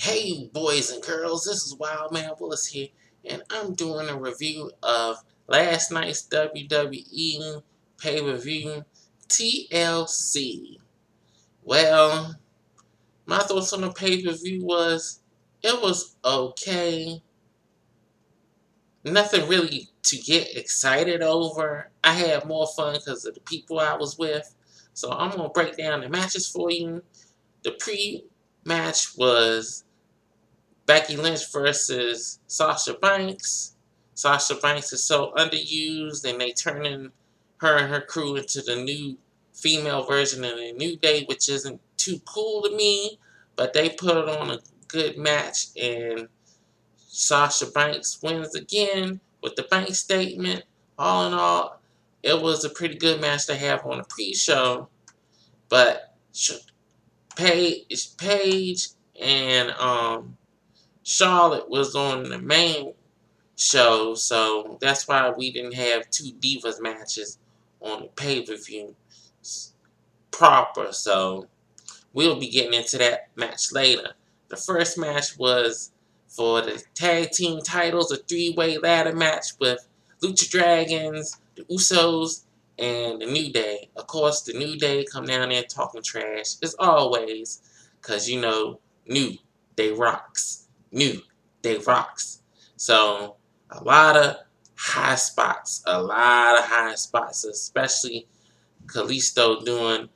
Hey boys and girls, this is Wildman Willis here, and I'm doing a review of last night's WWE pay-per-view TLC. Well, my thoughts on the pay-per-view was, it was okay. Nothing really to get excited over. I had more fun because of the people I was with. So I'm going to break down the matches for you. The pre-match was Becky Lynch versus Sasha Banks. Sasha Banks is so underused, and they turning her and her crew into the new female version of the New Day, which isn't too cool to me. But they put on a good match, and Sasha Banks wins again with the bank statement. All in all, it was a pretty good match to have on a pre-show. But Paige and Charlotte was on the main show, so that's why we didn't have two Divas matches on the pay-per-view proper. So we'll be getting into that match later. The first match was for the tag team titles, a three-way ladder match with Lucha Dragons, the Usos, and the New Day. Of course, the New Day come down there talking trash, as always, because, you know, New Day rocks. New Day rocks. So, a lot of high spots. Especially Kalisto doing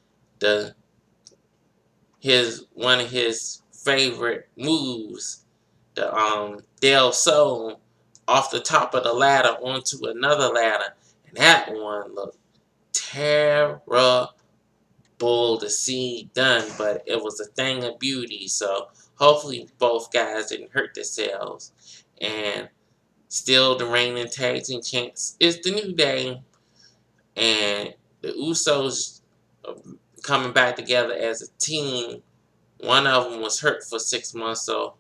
one of his favorite moves, the Del Sol off the top of the ladder onto another ladder, and that one looked terrible to see done, but it was a thing of beauty. So hopefully both guys didn't hurt themselves. And still the reigning tag team champs is the New Day, and the Usos coming back together as a team. One of them was hurt for 6 months, so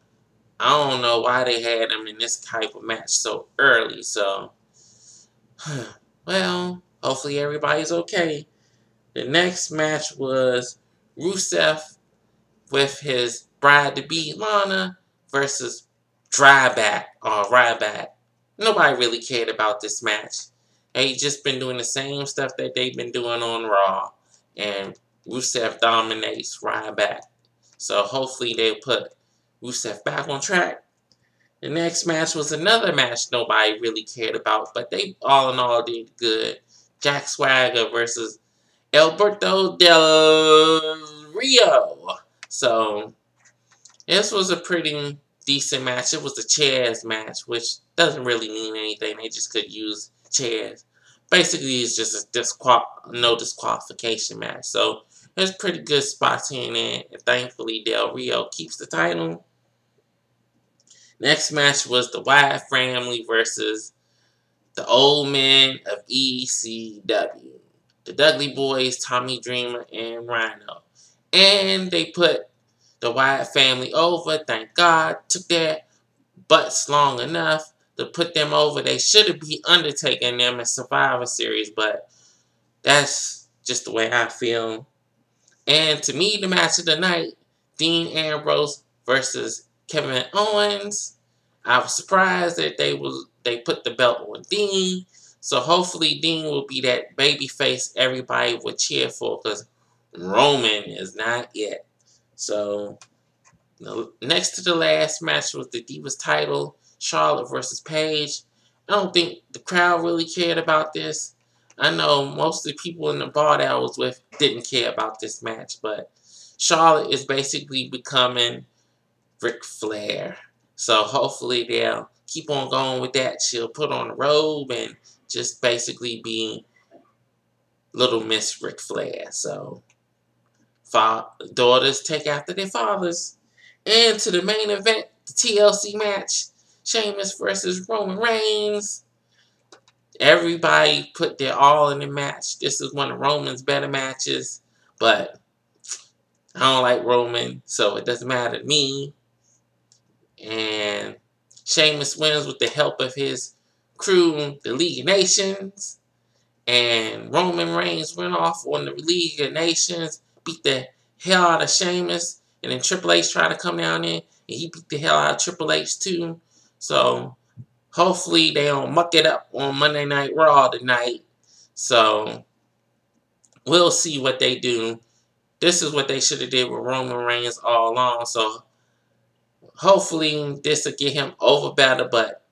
I don't know why they had them in this type of match so early. So, well, hopefully everybody's okay. The next match was Rusev with his bride-to-be Lana versus Ryback. Nobody really cared about this match. They just been doing the same stuff that they've been doing on Raw, and Rusev dominates Ryback. So hopefully they'll put Rusev back on track. The next match was another match nobody really cared about, but they all in all did good. Jack Swagger versus Alberto Del Rio. So this was a pretty decent match. It was a chairs match, which doesn't really mean anything. They just could use chairs. Basically, it's just a no disqualification match. So there's pretty good spots here and there. And thankfully, Del Rio keeps the title. Next match was the Wyatt family versus the old men of ECW. The Dudley Boys, Tommy Dreamer, and Rhino. And they put the Wyatt family over, thank God. Took their butts long enough to put them over. They should have been Undertaking them in Survivor Series, but that's just the way I feel. And to me, the match of the night, Dean Ambrose versus Kevin Owens. I was surprised that they put the belt on Dean. So hopefully Dean will be that baby face everybody would cheer for, because Roman is not yet. So next to the last match was the Divas title, Charlotte versus Paige. I don't think the crowd really cared about this. I know most of the people in the bar that I was with didn't care about this match, but Charlotte is basically becoming Ric Flair. So hopefully they'll keep on going with that. She'll put on a robe and just basically be Little Miss Ric Flair. So daughters take after their fathers. And to the main event, the TLC match, Sheamus versus Roman Reigns. Everybody put their all in the match. This is one of Roman's better matches, but I don't like Roman, so it doesn't matter to me. And Sheamus wins with the help of his crew, the League of Nations. And Roman Reigns went off on the League of Nations, beat the hell out of Sheamus. And then Triple H tried to come down there And he beat the hell out of Triple H too. So hopefully they don't muck it up on Monday Night Raw tonight. So we'll see what they do. This is what they should have did with Roman Reigns all along. So hopefully this will get him over better. But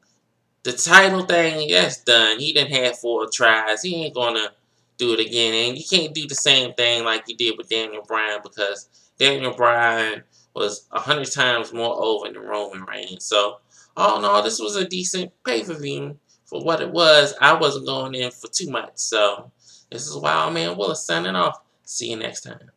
the title thing, that's done. He done had 4 tries. He ain't gonna do it again. And you can't do the same thing like you did with Daniel Bryan, because Daniel Bryan was 100 times more over than Roman Reigns. So all in all, this was a decent pay-per-view for what it was. I wasn't going in for too much. So this is Wildman Willis signing off. See you next time.